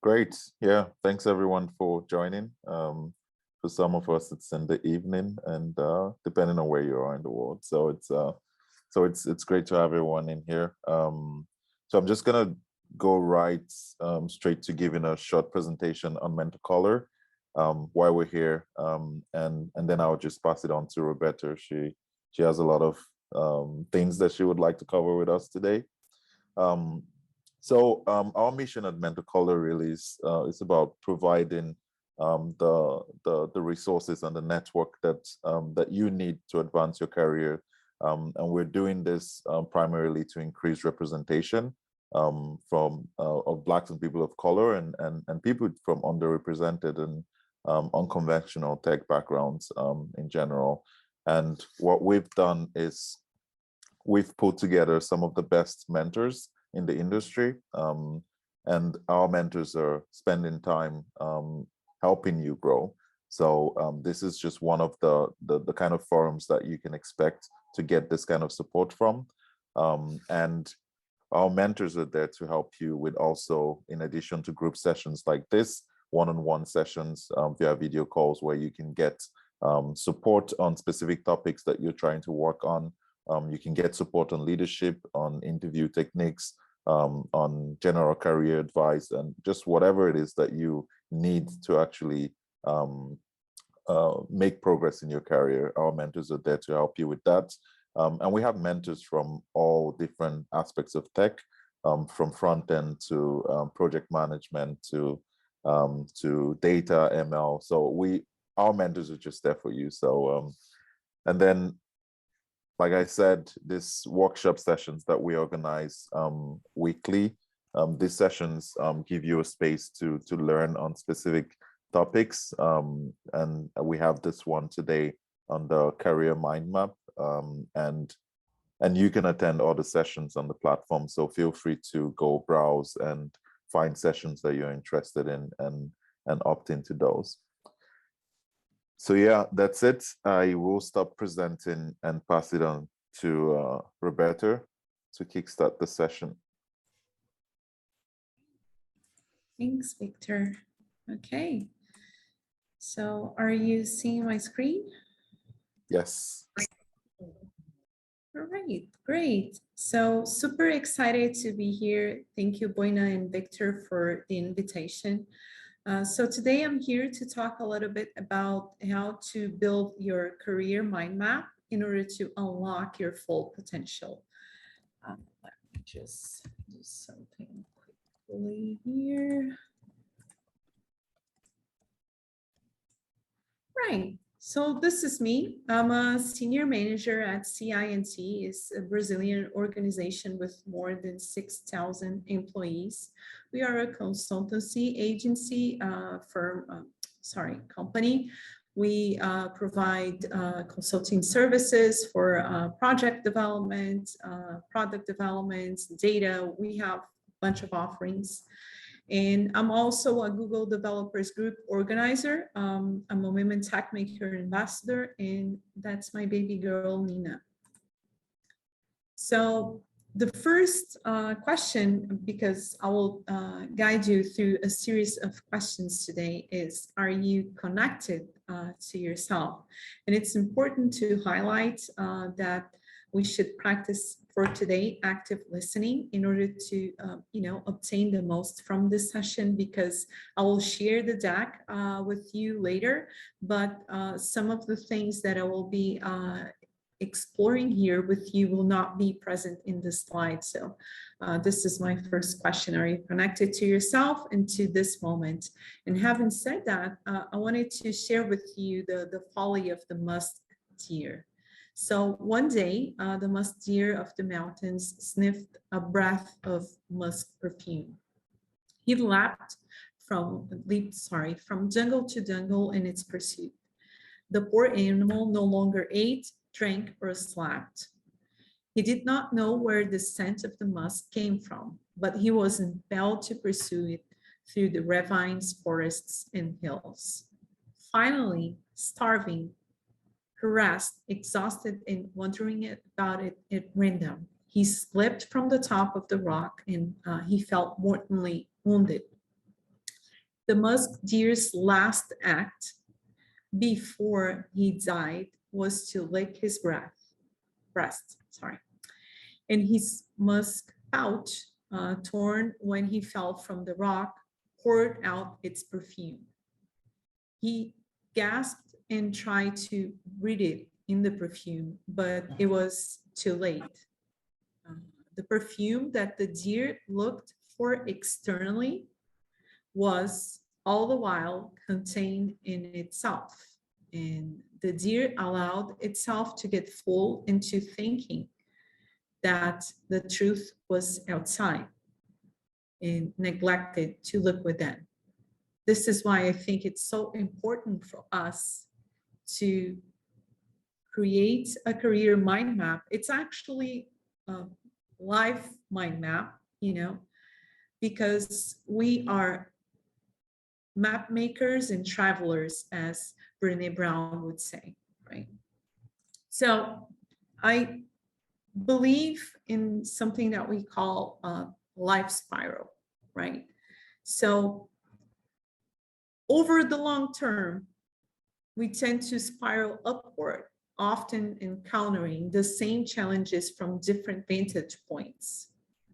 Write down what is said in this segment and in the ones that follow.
Great. Yeah. Thanks everyone for joining. For some of us, it's in the evening, and depending on where you are in the world. So it's great to have everyone in here. So I'm just gonna go right straight to giving a short presentation on MentorColor, why we're here, and then I'll just pass it on to Roberta. She has a lot of things that she would like to cover with us today. Our mission at MentorColor really is about providing the resources and the network that you need to advance your career, and we're doing this primarily to increase representation of Blacks and people of color and people from underrepresented and unconventional tech backgrounds in general. And what we've done is we've put together some of the best mentors in the industry, and our mentors are spending time helping you grow. So this is just one of the kind of forums that you can expect to get this kind of support from, and our mentors are there to help you with also, in addition to group sessions like this, one-on-one sessions via video calls where you can get support on specific topics that you're trying to work on. You can get support on leadership, on interview techniques, on general career advice, and just whatever it is that you need to actually make progress in your career. Our mentors are there to help you with that. And we have mentors from all different aspects of tech, from front end to project management to data ML. So our mentors are just there for you. So and then, like I said, this workshop sessions that we organize weekly, these sessions give you a space to learn on specific topics. And we have this one today on the Career Mindmap, and you can attend all the sessions on the platform. So feel free to go browse and find sessions that you're interested in and opt into those. So yeah, that's it. I will stop presenting and pass it on to Roberta to kickstart the session. Thanks, Victor. Okay. So are you seeing my screen? Yes. All right, great. So super excited to be here. Thank you, Boina and Victor, for the invitation. So today I'm here to talk a little bit about how to build your career mind map in order to unlock your full potential. Let me just do something quickly here. Right. So this is me. I'm a senior manager at CINT. It's a Brazilian organization with more than 6,000 employees. We are a consultancy agency company. We provide consulting services for project development, product development, data. We have a bunch of offerings. And I'm also a Google Developers Group organizer. I'm a Women Tech Maker ambassador, and that's my baby girl, Nina. So the first question, because I will guide you through a series of questions today, is, are you connected to yourself? And it's important to highlight that we should practice for today active listening in order to obtain the most from this session, because I will share the deck with you later, but some of the things that I will be exploring here with you will not be present in the slide. So this is my first question. Are you connected to yourself and to this moment? And having said that, I wanted to share with you the folly of the musk deer. So one day, the musk deer of the mountains sniffed a breath of musk perfume. He leapt from jungle to jungle in its pursuit. The poor animal no longer ate, drank, or slept. He did not know where the scent of the musk came from, but he was impelled to pursue it through the ravines, forests, and hills. Finally, starving, harassed, exhausted, and wondering about it at random, he slipped from the top of the rock and he felt mortally wounded. The musk deer's last act before he died was to lick his breast, and his musk pouch, torn when he fell from the rock, poured out its perfume. He gasped and tried to breathe it in the perfume, but it was too late. The perfume that the deer looked for externally was all the while contained in itself. And the deer allowed itself to get fooled into thinking that the truth was outside and neglected to look within. This is why I think it's so important for us to create a career mind map. It's actually a life mind map, because we are map makers and travelers, as Brené Brown would say, right? So I believe in something that we call a life spiral, right? So over the long term, we tend to spiral upward, often encountering the same challenges from different vantage points.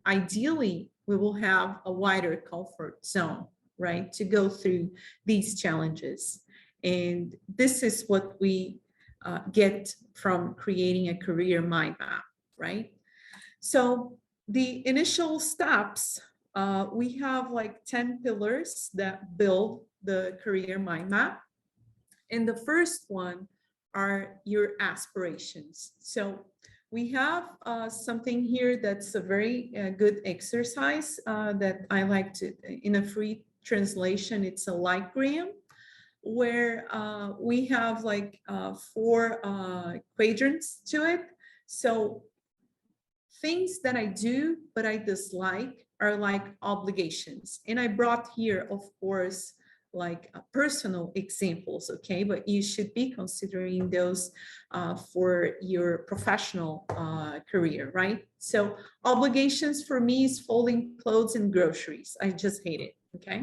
Ideally, we will have a wider comfort zone, right, to go through these challenges. And this is what we get from creating a career mind map, right? So the initial steps, we have like 10 pillars that build the career mind map. And the first one are your aspirations. So we have something here that's a very good exercise that I like to, in a free translation, it's a lightgram, where we have like 4 quadrants to it. So things that I do but I dislike are like obligations. And I brought here, of course, like personal examples, okay? But you should be considering those for your professional career, right? So obligations for me is folding clothes and groceries. I just hate it, okay?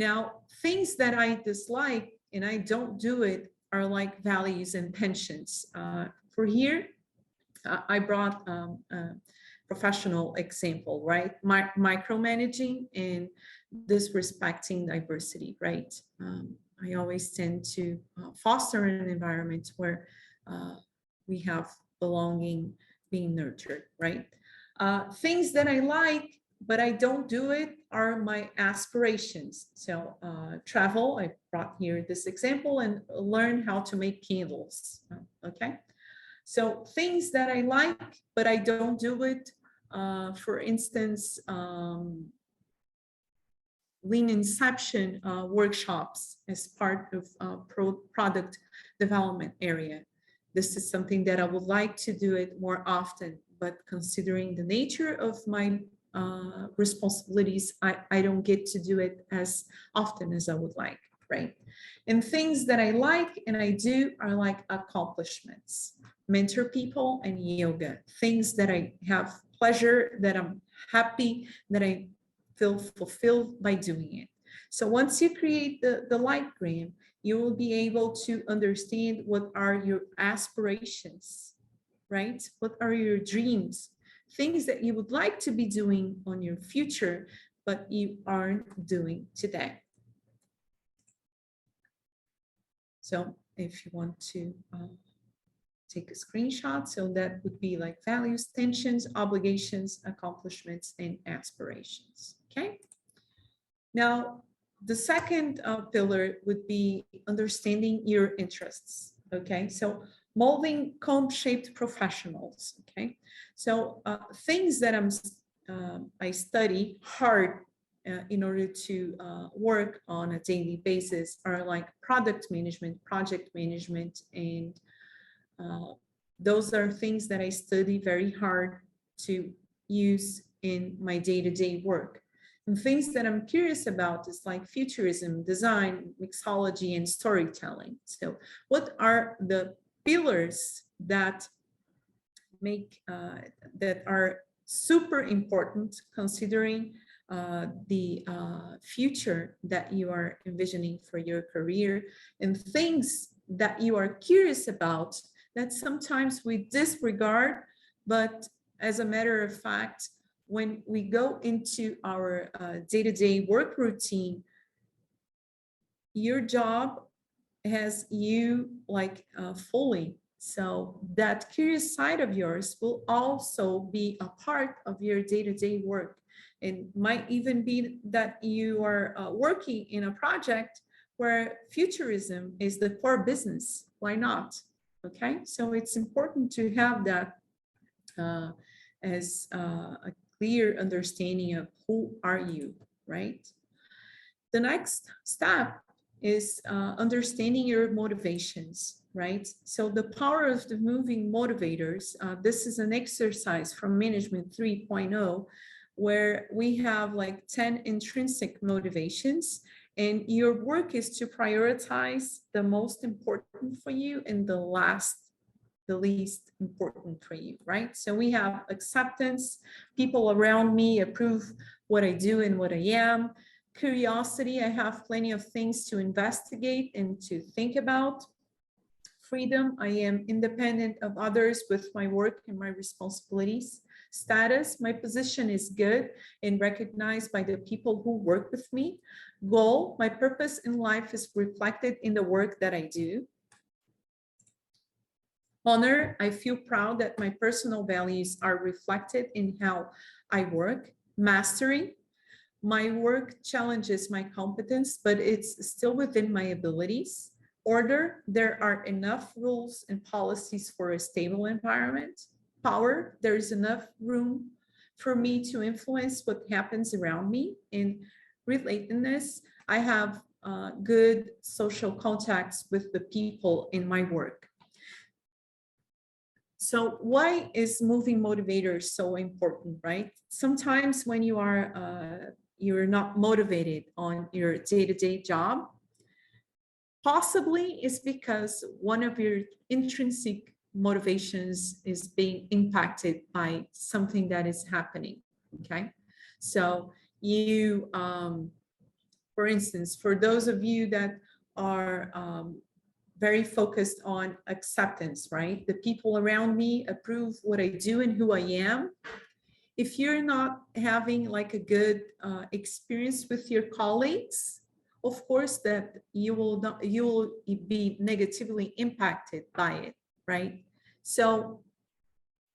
Now, things that I dislike and I don't do it are like values and pensions. For here, I brought a professional example, right? Micromanaging and disrespecting diversity, right? I always tend to foster an environment where we have belonging being nurtured, right? Things that I like, but I don't do it, are my aspirations. So travel, I brought here this example, and learn how to make candles, okay? So things that I like, but I don't do it. For instance, Lean Inception workshops as part of product development area. This is something that I would like to do it more often, but considering the nature of my responsibilities, I don't get to do it as often as I would like, right? And things that I like and I do are like accomplishments. Mentor people and yoga, things that I have pleasure, that I'm happy, that I feel fulfilled by doing it. So once you create the lightgram, you will be able to understand what are your aspirations, right? What are your dreams? Things that you would like to be doing on your future, but you aren't doing today. So if you want to take a screenshot, so that would be like values, tensions, obligations, accomplishments, and aspirations, okay? Now, the second pillar would be understanding your interests, okay? So molding comb-shaped professionals, okay? So things that I study hard in order to work on a daily basis are like product management, project management, and those are things that I study very hard to use in my day-to-day work. And things that I'm curious about is like futurism, design, mixology, and storytelling. So what are the pillars that make that are super important considering the future that you are envisioning for your career, and things that you are curious about that sometimes we disregard, but as a matter of fact, when we go into our day-to-day work routine, your job has you like fully. So that curious side of yours will also be a part of your day-to-day work. It might even be that you are working in a project where futurism is the core business. Why not? Okay, so it's important to have that as a clear understanding of who are you, right? The next step is understanding your motivations, right? So the power of the moving motivators, this is an exercise from Management 3.0, where we have like 10 intrinsic motivations, and your work is to prioritize the most important for you and the least important for you, right? So we have acceptance, people around me approve what I do and what I am. Curiosity, I have plenty of things to investigate and to think about. Freedom, I am independent of others with my work and my responsibilities. Status, my position is good and recognized by the people who work with me. Goal, my purpose in life is reflected in the work that I do. Honor, I feel proud that my personal values are reflected in how I work. Mastery, my work challenges my competence, but it's still within my abilities. Order, there are enough rules and policies for a stable environment. Power, there is enough room for me to influence what happens around me. In relatedness, I have good social contacts with the people in my work. So why is moving motivators so important, right? Sometimes when you are you're not motivated on your day-to-day job, possibly it's because one of your intrinsic motivations is being impacted by something that is happening, okay? So you, for instance, for those of you that are very focused on acceptance, right? The people around me approve what I do and who I am. If you're not having like a good experience with your colleagues, of course that you will be negatively impacted by it, right? So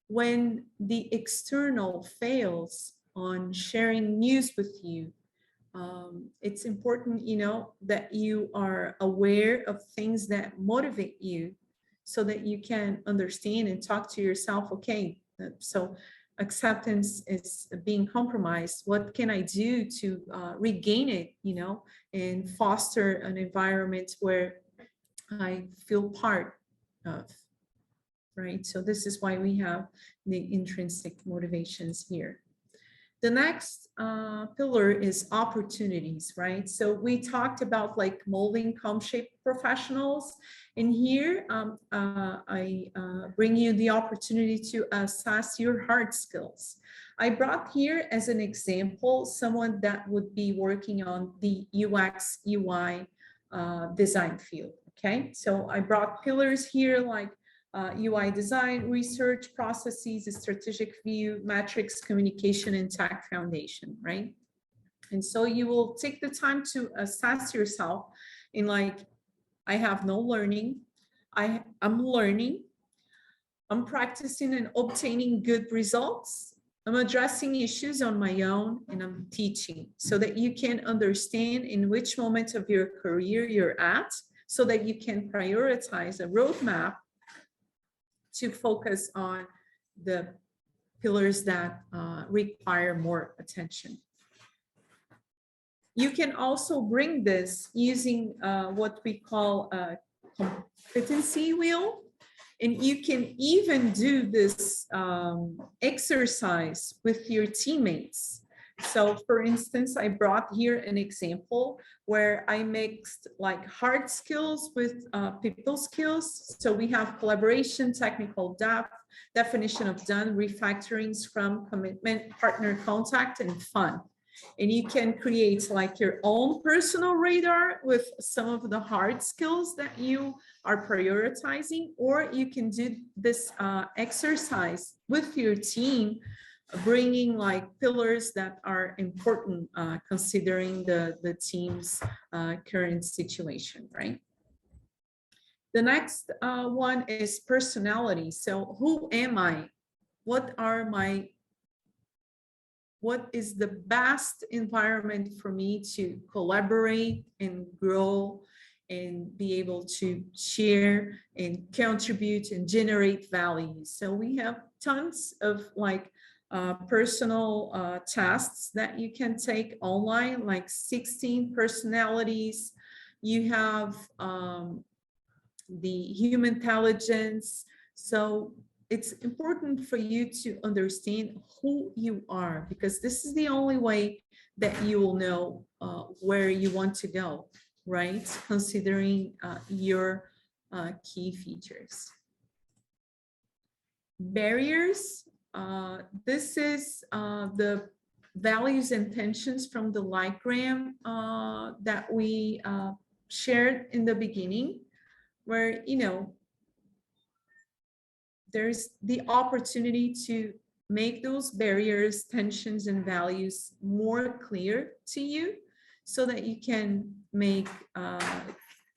when the external fails on sharing news with you, it's important, you know, that you are aware of things that motivate you so that you can understand and talk to yourself, okay, so acceptance is being compromised. What can I do to regain it, you know, and foster an environment where I feel part of, right? So this is why we have the intrinsic motivations here. The next pillar is opportunities, right? So we talked about like molding comp-shaped professionals. And here I bring you the opportunity to assess your hard skills. I brought here as an example, someone that would be working on the UX, UI design field, okay? So I brought pillars here like UI design, research, processes, strategic view, metrics, communication, and tech foundation, right? And so you will take the time to assess yourself in like, I have no learning, I'm learning, I'm practicing and obtaining good results, I'm addressing issues on my own, and I'm teaching, so that you can understand in which moment of your career you're at, so that you can prioritize a roadmap to focus on the pillars that require more attention. You can also bring this using what we call a competency wheel, and you can even do this exercise with your teammates. So for instance, I brought here an example where I mixed like hard skills with people skills. So we have collaboration, technical depth, definition of done, refactoring, scrum, commitment, partner contact, and fun. And you can create like your own personal radar with some of the hard skills that you are prioritizing, or you can do this exercise with your team, bringing like pillars that are important considering the team's current situation, right? The next one is personality. So who am I? What is the best environment for me to collaborate and grow and be able to share and contribute and generate value? So we have tons of like personal tests that you can take online, like 16 personalities. You have the human intelligence. So it's important for you to understand who you are, because this is the only way that you will know where you want to go, right? Considering your key features. Barriers. This is the values and tensions from the diagram that we shared in the beginning, where, you know, there's the opportunity to make those barriers, tensions, and values more clear to you so that you can make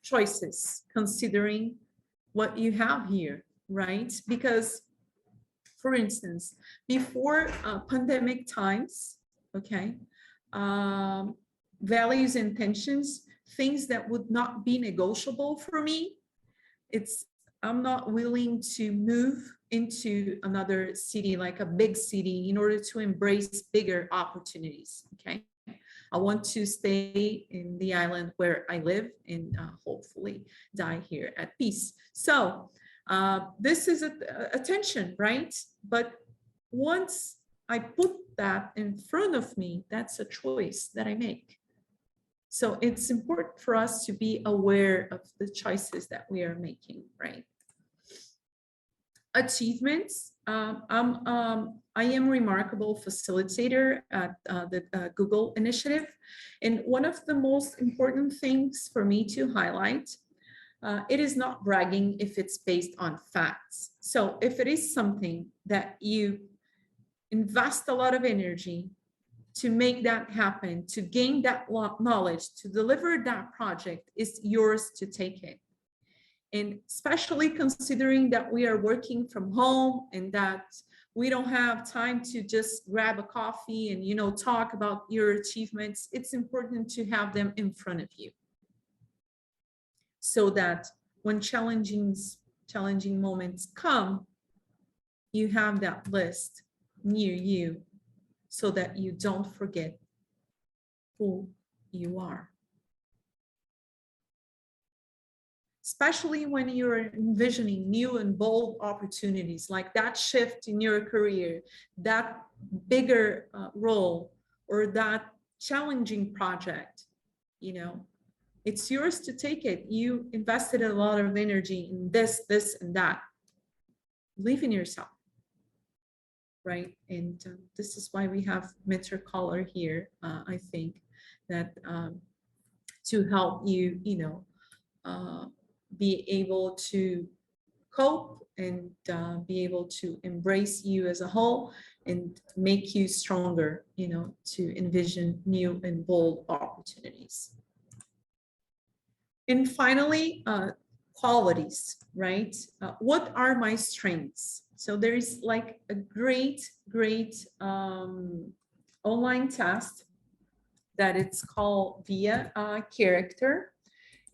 choices considering what you have here, right? Because, for instance, before pandemic times, okay, values and tensions, things that would not be negotiable for me, I'm not willing to move into another city, like a big city, in order to embrace bigger opportunities, okay? I want to stay in the island where I live and hopefully die here at peace. So this is a tension, right? But once I put that in front of me, that's a choice that I make. So it's important for us to be aware of the choices that we are making, right? Achievements. I am remarkable facilitator at the Google initiative. And one of the most important things for me to highlight, it is not bragging if it's based on facts. So if it is something that you invest a lot of energy to make that happen, to gain that knowledge, to deliver that project, it's yours to take it. And especially considering that we are working from home and that we don't have time to just grab a coffee and, you know, talk about your achievements, it's important to have them in front of you, so that when challenging moments come, you have that list near you so that you don't forget who you are. Especially when you're envisioning new and bold opportunities, like that shift in your career, that bigger role, or that challenging project, you know, it's yours to take it. You invested a lot of energy in this, and that. Believe in yourself, right? And this is why we have MentorColor here, I think, that to help you, you know, be able to cope and be able to embrace you as a whole and make you stronger, you know, to envision new and bold opportunities. And finally, qualities, right? What are my strengths? So there is like a great online test that it's called via character,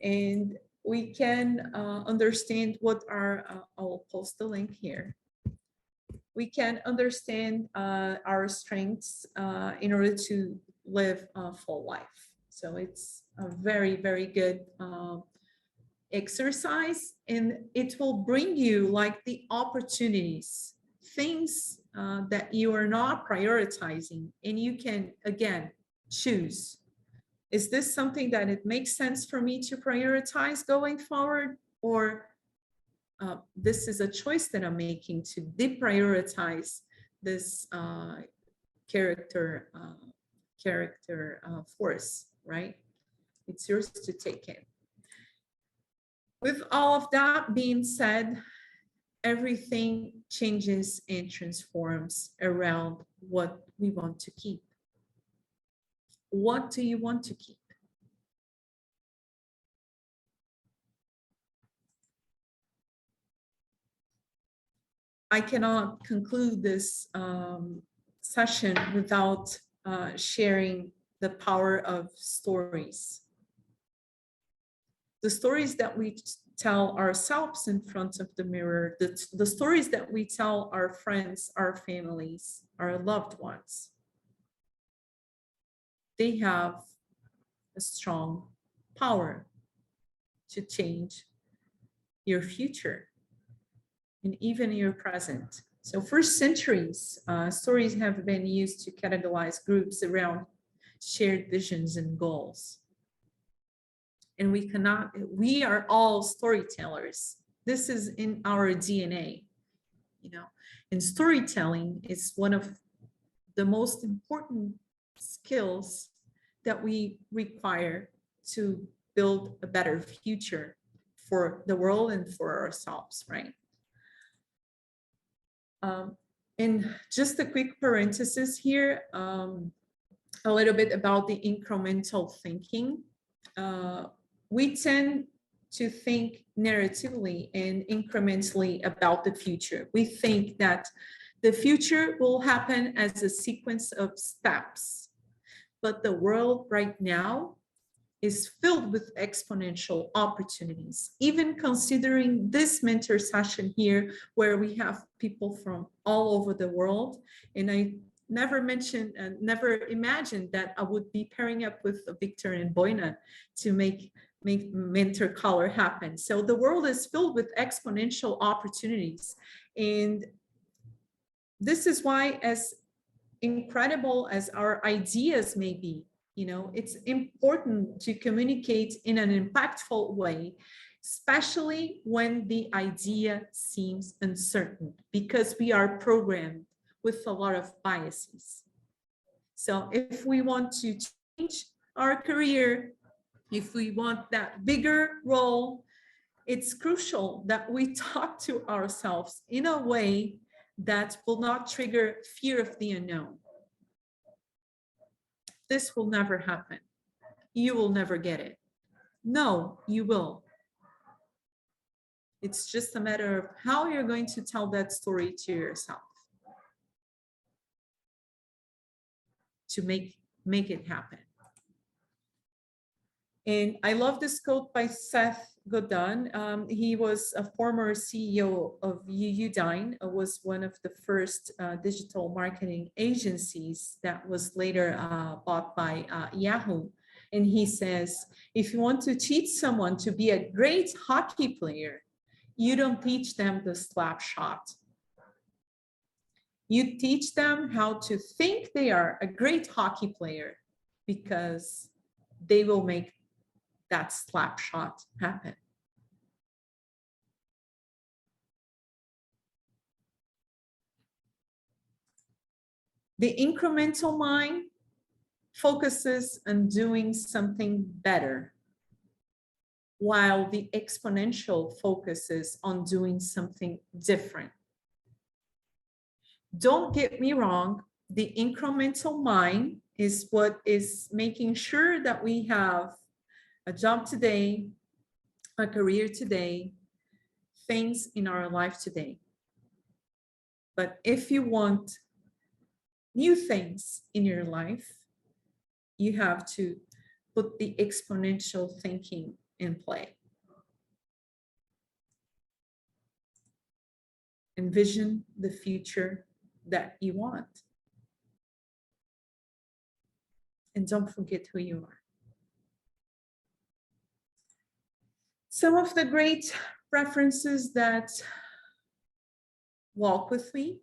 and we can understand what are, I'll post the link here. We can understand our strengths in order to live a full life. So it's a very good exercise, and it will bring you like the opportunities, things that you are not prioritizing, and you can again choose. Is this something that it makes sense for me to prioritize going forward, or this is a choice that I'm making to deprioritize this character character force, right? It's yours to take it. With all of that being said, everything changes and transforms around what we want to keep. What do you want to keep? I cannot conclude this session without sharing the power of stories. The stories that we tell ourselves in front of the mirror, the stories that we tell our friends, our families, our loved ones, they have a strong power to change your future and even your present. So for centuries, stories have been used to categorize groups around shared visions and goals. And we are all storytellers. This is in our DNA, you know, and storytelling is one of the most important skills that we require to build a better future for the world and for ourselves, right? And just a quick parenthesis here, a little bit about the incremental thinking. We tend to think narratively and incrementally about the future. We think that the future will happen as a sequence of steps, but the world right now is filled with exponential opportunities, even considering this mentor session here, where we have people from all over the world. And I never mentioned and never imagined that I would be pairing up with Victor and Boina to make MentorColor happen. So the world is filled with exponential opportunities. And this is why, as incredible as our ideas may be, you know, it's important to communicate in an impactful way, especially when the idea seems uncertain, because we are programmed with a lot of biases. So if we want to change our career, if we want that bigger role, it's crucial that we talk to ourselves in a way that will not trigger fear of the unknown. This will never happen. You will never get it. No, you will. It's just a matter of how you're going to tell that story to yourself to make it happen. And I love this quote by Seth Godin. He was a former CEO of Udine, was one of the first digital marketing agencies that was later bought by Yahoo. And he says, if you want to teach someone to be a great hockey player, you don't teach them the slap shot. You teach them how to think they are a great hockey player, because they will make that slap shot happen. The incremental mind focuses on doing something better, while the exponential focuses on doing something different. Don't get me wrong, the incremental mind is what is making sure that we have a job today, a career today, things in our life today. But if you want new things in your life, you have to put the exponential thinking in play. Envision the future that you want. And don't forget who you are. Some of the great references that walk with me: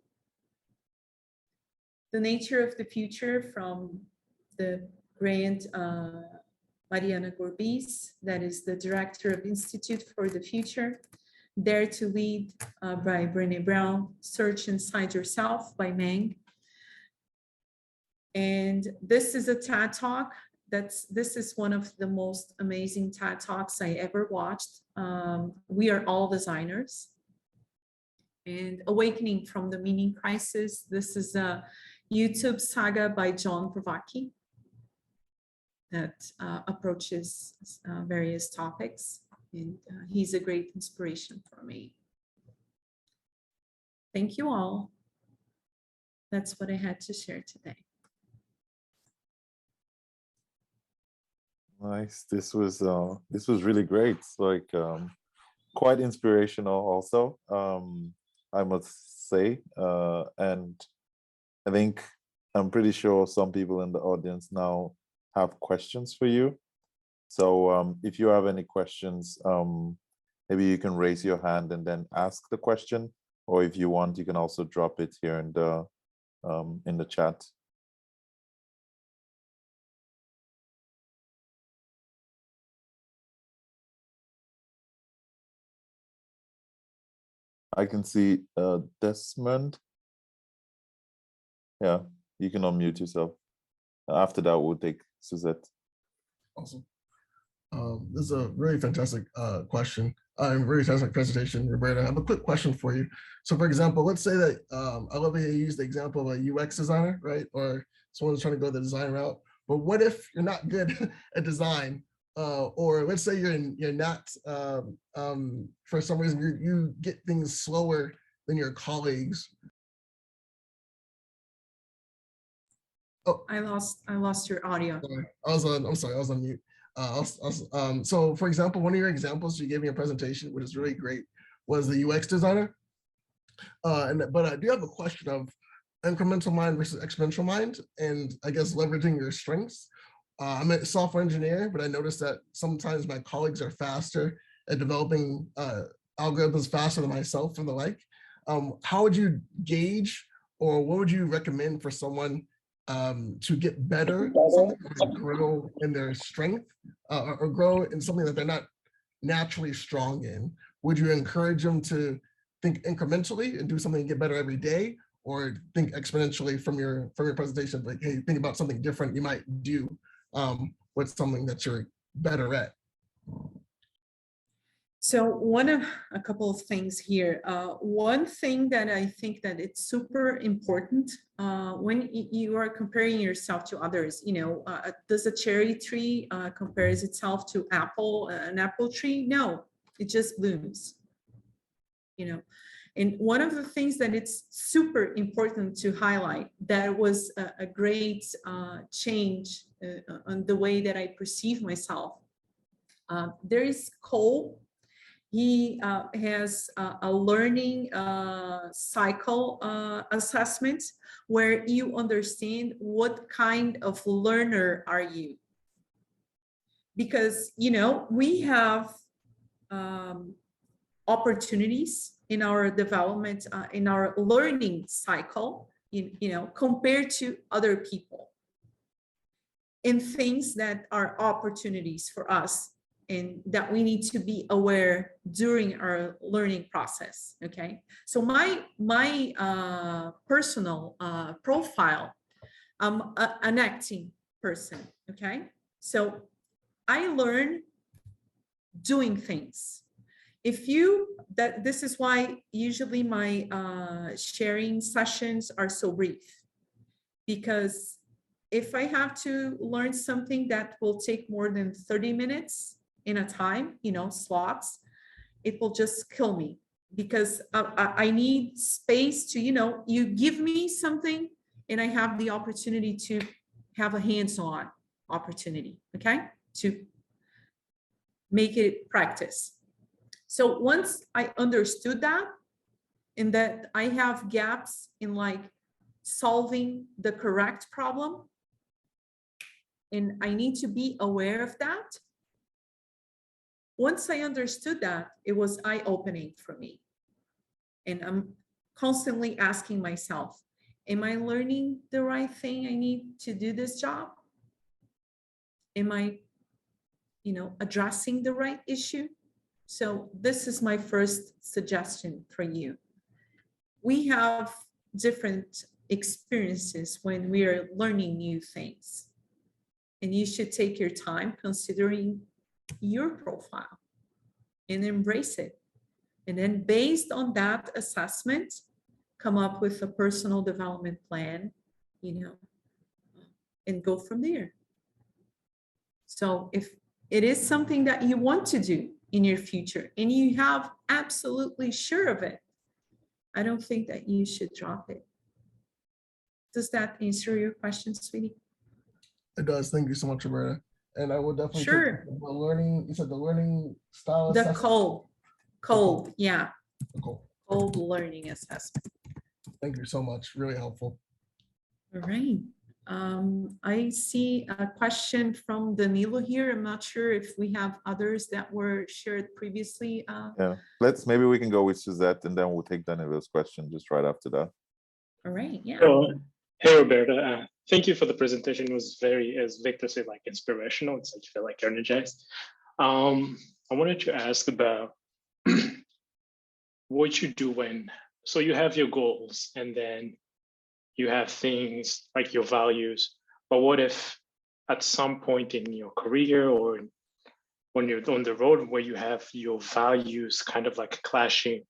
The Nature of the Future from the brilliant Mariana Gorbis, that is the director of Institute for the Future. Dare to Lead by Brené Brown. Search Inside Yourself by Meng. And this is a TED Talk. This is one of the most amazing TED Talks I ever watched. We are all designers. And Awakening from the Meaning Crisis. This is a YouTube saga by John Brovacki that approaches various topics. And he's a great inspiration for me. Thank you all. That's what I had to share today. Nice. This was really great. Like quite inspirational also, I must say. And I think I'm pretty sure some people in the audience now have questions for you. So if you have any questions, maybe you can raise your hand and then ask the question, or if you want, you can also drop it here in the chat. I can see Desmond. Yeah, you can unmute yourself. After that, we'll take Suzette. Awesome. This is a really fantastic question. Very fantastic presentation, Roberta. I have a quick question for you. So for example, let's say that I love how you use the example of a UX designer, right? Or someone's trying to go the design route. But what if you're not good at design? Or let's say you're not, for some reason, you get things slower than your colleagues. Oh, I lost your audio. Sorry. I'm sorry, I was on mute. So for example, one of your examples you gave me a presentation, which is really great, was the UX designer. But I do have a question of incremental mind versus exponential mind, and I guess leveraging your strengths. I'm a software engineer, but I noticed that sometimes my colleagues are faster at developing algorithms faster than myself and the like. How would you gauge, or what would you recommend for someone to get better, to grow in their strength, or grow in something that they're not naturally strong in? Would you encourage them to think incrementally and do something and get better every day, or think exponentially from your presentation, like, hey, think about something different you might do with something that you're better at? So a couple of things here. One thing that I think that it's super important when you are comparing yourself to others, does a cherry tree compares itself to an apple tree? No, it just blooms, And one of the things that it's super important to highlight, that was a great change on the way that I perceive myself. There is Cole. He has a learning cycle assessment where you understand what kind of learner are you. Because, we have opportunities in our development, in our learning cycle, compared to other people, and things that are opportunities for us and that we need to be aware during our learning process. Okay, so my personal profile, I'm an acting person. Okay, so I learn doing things. This is why usually my sharing sessions are so brief, because if I have to learn something that will take more than 30 minutes in a time, slots, it will just kill me, because I need space to, you give me something and I have the opportunity to have a hands-on opportunity, okay, to make it practice. So once I understood that, and that I have gaps in like solving the correct problem, and I need to be aware of that. Once I understood that, it was eye-opening for me. And I'm constantly asking myself, am I learning the right thing I need to do this job? Am I, addressing the right issue? So this is my first suggestion for you. We have different experiences when we are learning new things. And you should take your time considering your profile and embrace it. And then based on that assessment, come up with a personal development plan, and go from there. So if it is something that you want to do in your future and you have absolutely sure of it, I don't think that you should drop it. Does that answer your question, sweetie? It does. Thank you so much, Roberta. And I will definitely Sure. take the learning, you said the learning style The assessment? cold, yeah. Cool. Cold learning assessment. Thank you so much. Really helpful. All right. I see a question from Danilo here. I'm not sure if we have others that were shared previously. Yeah, maybe we can go with Suzette and then we'll take Danilo's question just right after that. All right, yeah. So, hey, Roberta, thank you for the presentation. It was very, as Victor said, like inspirational. It's like you feel like energized. I wanted to ask about what you do when, so you have your goals and then you have things like your values, but what if at some point in your career or when you're on the road where you have your values kind of like clashing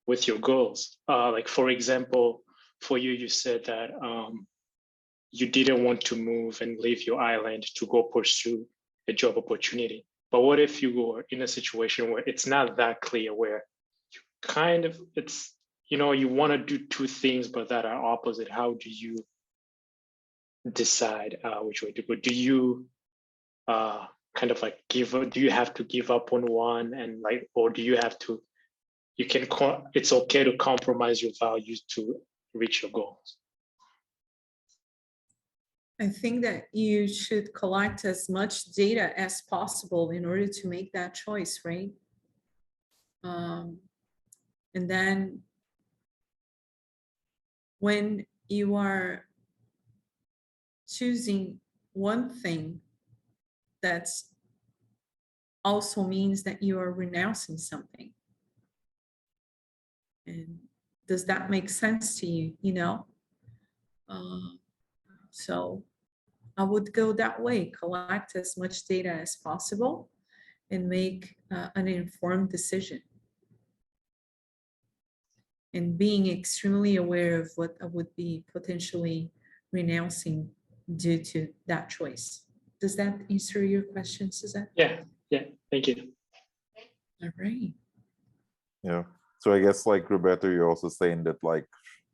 with your goals? Like, for example, for you, you said that you didn't want to move and leave your island to go pursue a job opportunity. But what if you were in a situation where it's not that clear, where you kind of, it's, you want to do two things, but that are opposite? How do you decide which way to go? Do you kind of like give up? Do you have to give up on one and like, or do you have to, it's okay to compromise your values to reach your goals? I think that you should collect as much data as possible in order to make that choice, right? And then when you are choosing one thing, that's also means that you are renouncing something. And does that make sense to you? So I would go that way, collect as much data as possible and make an informed decision. And being extremely aware of what I would be potentially renouncing due to that choice. Does that answer your question, Suzette? Yeah, thank you. All right. Yeah, so I guess like Roberto, you're also saying that like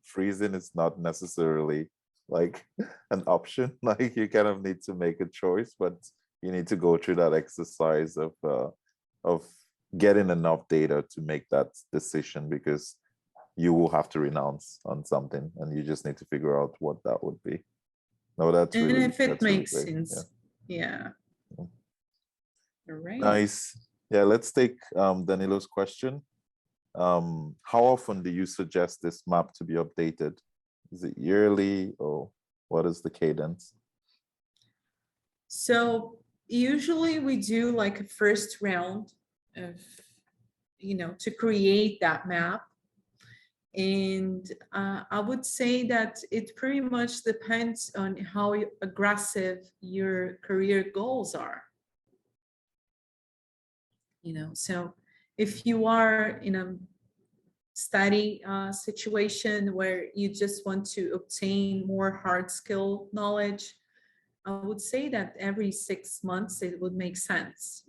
freezing is not necessarily like an option. Like you kind of need to make a choice, but you need to go through that exercise of getting enough data to make that decision, because you will have to renounce on something and you just need to figure out what that would be. No, that's and really, if it that's makes really great. sense. Yeah. All right. Nice. Yeah, let's take Danilo's question. How often do you suggest this map to be updated? Is it yearly, or what is the cadence? So usually we do like a first round of, to create that map. And I would say that it pretty much depends on how aggressive your career goals are. So if you are in a study situation where you just want to obtain more hard skill knowledge, I would say that every 6 months it would make sense.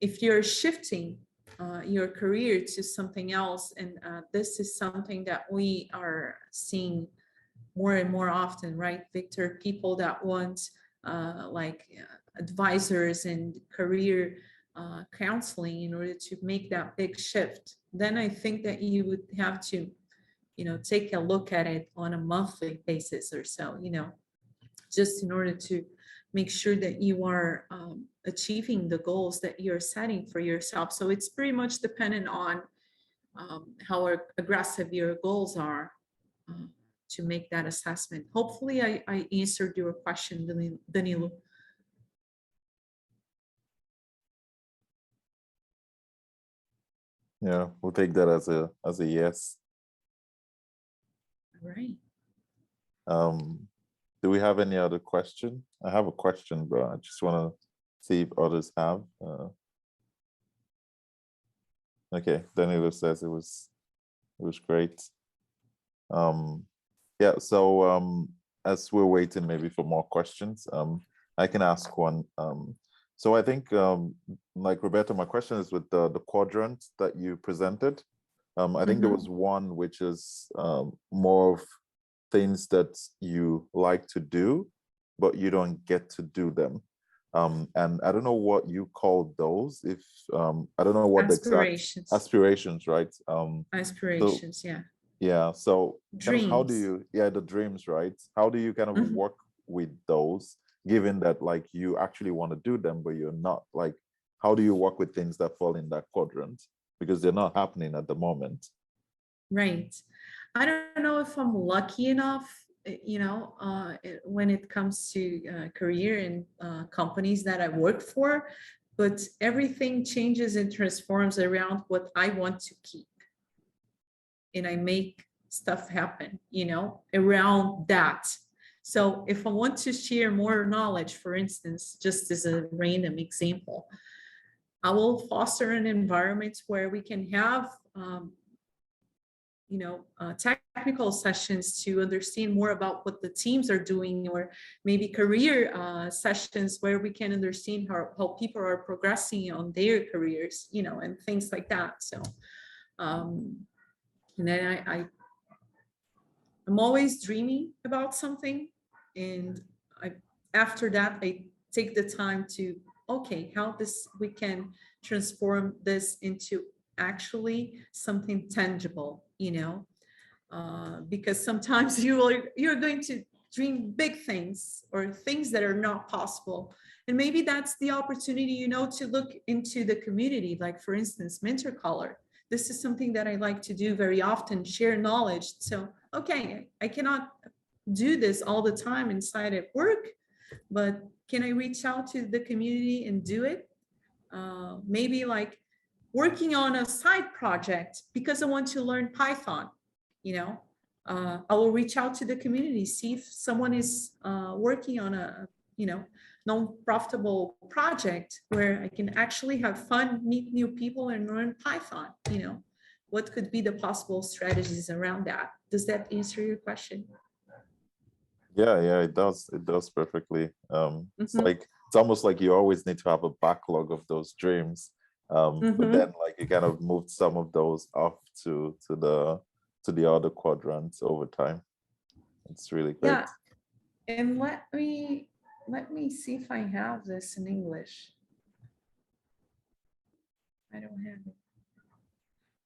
If you're shifting your career to something else, and this is something that we are seeing more and more often, right, Victor? People that want advisors and career counseling in order to make that big shift, then I think that you would have to, take a look at it on a monthly basis or so, just in order to make sure that you are achieving the goals that you're setting for yourself. So it's pretty much dependent on how aggressive your goals are to make that assessment. Hopefully I answered your question, Danilo. Yeah, we'll take that as a yes. All right. Do we have any other question? I have a question, but I just want to see if others have. Okay, Danilo says it was great. Yeah, so as we're waiting maybe for more questions, I can ask one. So I think, like Roberto, my question is with the quadrant that you presented. I think there was one which is more of things that you like to do, but you don't get to do them. And I don't know what you call those. If I don't know what Aspirations. the exact aspirations, right? Aspirations, so, yeah. yeah. So kind of how do Dreams. you, yeah, the dreams, right? How do you kind of work with those, given that like you actually want to do them, but you're not? Like, how do you work with things that fall in that quadrant because they're not happening at the moment? Right. I don't know if I'm lucky enough, when it comes to career and companies that I work for, but everything changes and transforms around what I want to keep. And I make stuff happen, around that. So if I want to share more knowledge, for instance, just as a random example, I will foster an environment where we can have technical sessions to understand more about what the teams are doing, or maybe career sessions where we can understand how people are progressing on their careers, and things like that. So, and then I'm always dreaming about something, and after that I take the time to, okay, how we can transform this into actually something tangible, because sometimes you're going to dream big things or things that are not possible, and maybe that's the opportunity, to look into the community. Like, for instance, MentorColor. This is something that I like to do very often, share knowledge. So, okay, I cannot do this all the time inside at work, but can I reach out to the community and do it? Maybe like working on a side project because I want to learn Python, I will reach out to the community, see if someone is working on a, non-profitable project where I can actually have fun, meet new people, and learn Python. What could be the possible strategies around that? Does that answer your question? Yeah, it does. It does perfectly. It's almost like you always need to have a backlog of those dreams. But then like you kind of moved some of those off to the other quadrants over time. It's really great. Yeah. And let me see if I have this in English. I don't have it.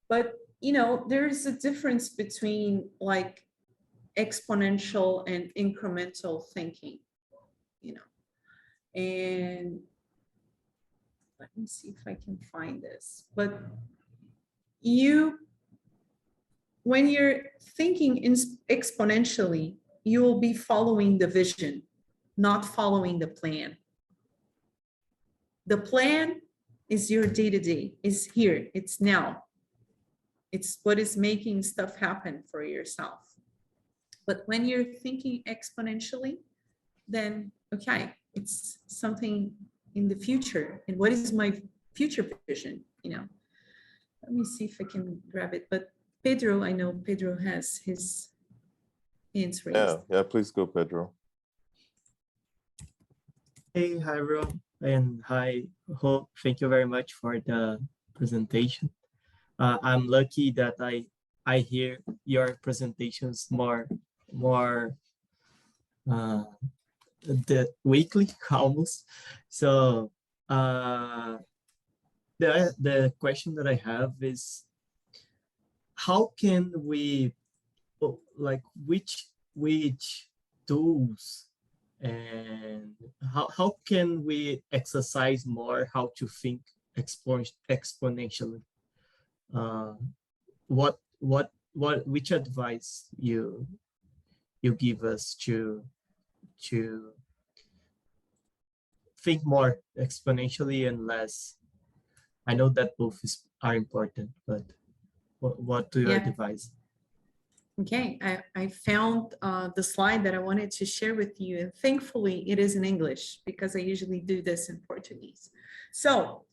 But there's a difference between like exponential and incremental thinking, and let me see if I can find this. But when you're thinking exponentially, you will be following the vision, not following the plan. The plan is your day-to-day, is here, it's now. It's what is making stuff happen for yourself. But when you're thinking exponentially, then, okay, it's something in the future. And what is my future vision? Let me see if I can grab it. But Pedro, I know Pedro has his hands raised. Yeah, please go, Pedro. Hey, hi, everyone. And hi, Ho. Thank you very much for the presentation. I'm lucky that I hear your presentations more the weekly almost. So the question that I have is, how can we, like, which tools and how can we exercise more how to think exponentially? Which advice you give us to think more exponentially and less? I know that both are important, but what do you advise? Okay, I found the slide that I wanted to share with you, and thankfully it is in English because I usually do this in Portuguese. So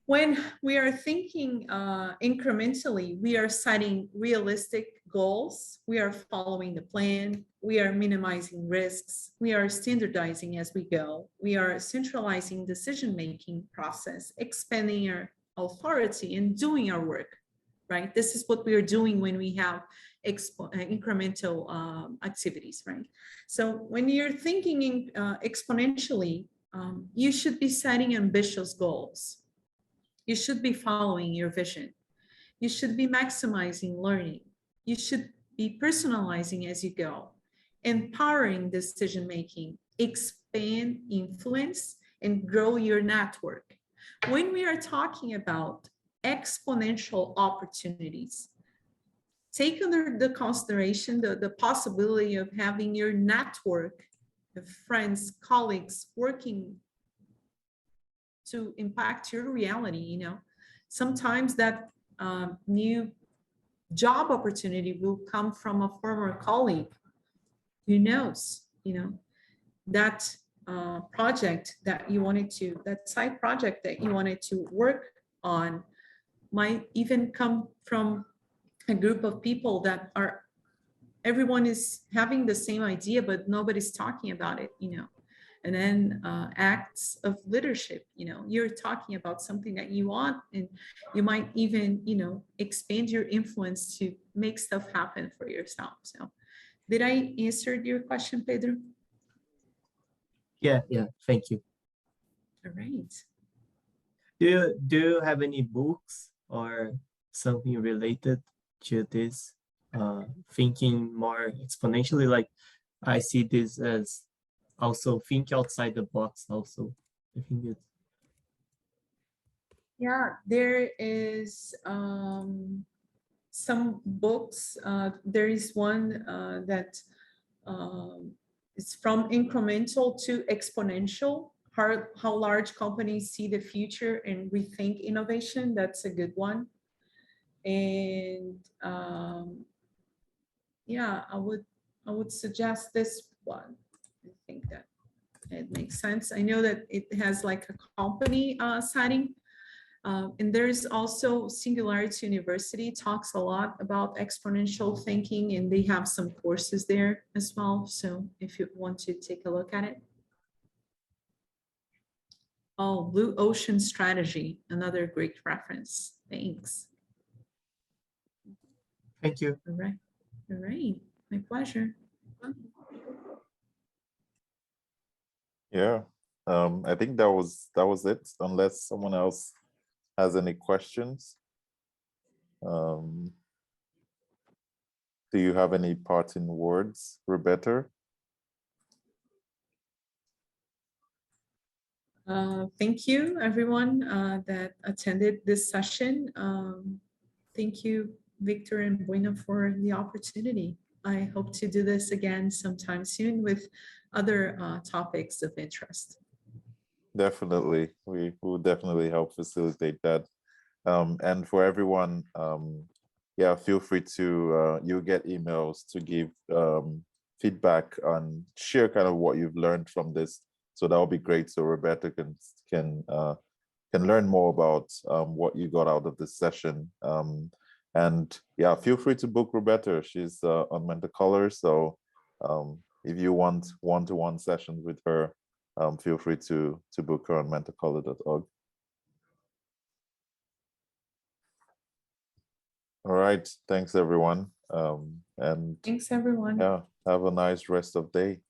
when we are thinking incrementally, we are setting realistic goals, we are following the plan, we are minimizing risks, we are standardizing as we go, we are centralizing decision-making process, expanding our authority and doing our work, right? This is what we are doing when we have incremental activities, right? So when you're thinking exponentially, you should be setting ambitious goals. You should be following your vision. You should be maximizing learning. You should be personalizing as you go, empowering decision-making, expand influence, and grow your network. When we are talking about exponential opportunities, take under the consideration the possibility of having your network of friends, colleagues working to impact your reality. You know, sometimes that new job opportunity will come from a former colleague. Who knows, you know, that project that you wanted to, that side project that you wanted to work on might even come from a group of people that are, everyone is having the same idea, but nobody's talking about it, you know. And then acts of leadership, you know, you're talking about something that you want, and you might even, you know, expand your influence to make stuff happen for yourself. So did I answer your question, Pedro? Yeah, thank you. All right. Do you have any books or something related to this? Thinking more exponentially, like I see this as also think outside the box also. I think it's Yeah, there is some books. There is one that is from incremental to exponential. How large companies see the future and rethink innovation. That's a good one. And yeah, I would suggest this one. I think that it makes sense. I know that it has like a company setting. And there's also Singularity University talks a lot about exponential thinking, and they have some courses there as well. So if you want to take a look at it. Oh, Blue Ocean Strategy, another great reference. Thanks. thank you. All right. All right. My pleasure. Yeah, I think that was it, unless someone else has any questions. Do you have any parting words, Roberta? Thank you, everyone that attended this session. Thank you, Victor and Buena, for the opportunity. I hope to do this again sometime soon with other topics of interest. Definitely, we will definitely help facilitate that. And for everyone, yeah, feel free to, you'll get emails to give feedback and share kind of what you've learned from this. So that'll be great. So Roberta can learn more about what you got out of this session. And yeah, feel free to book Roberta. She's on MentorColor. So if you want one-to-one sessions with her, feel free to book her on mentorcolor.org. All right, thanks everyone. And Thanks, everyone. yeah, have a nice rest of day.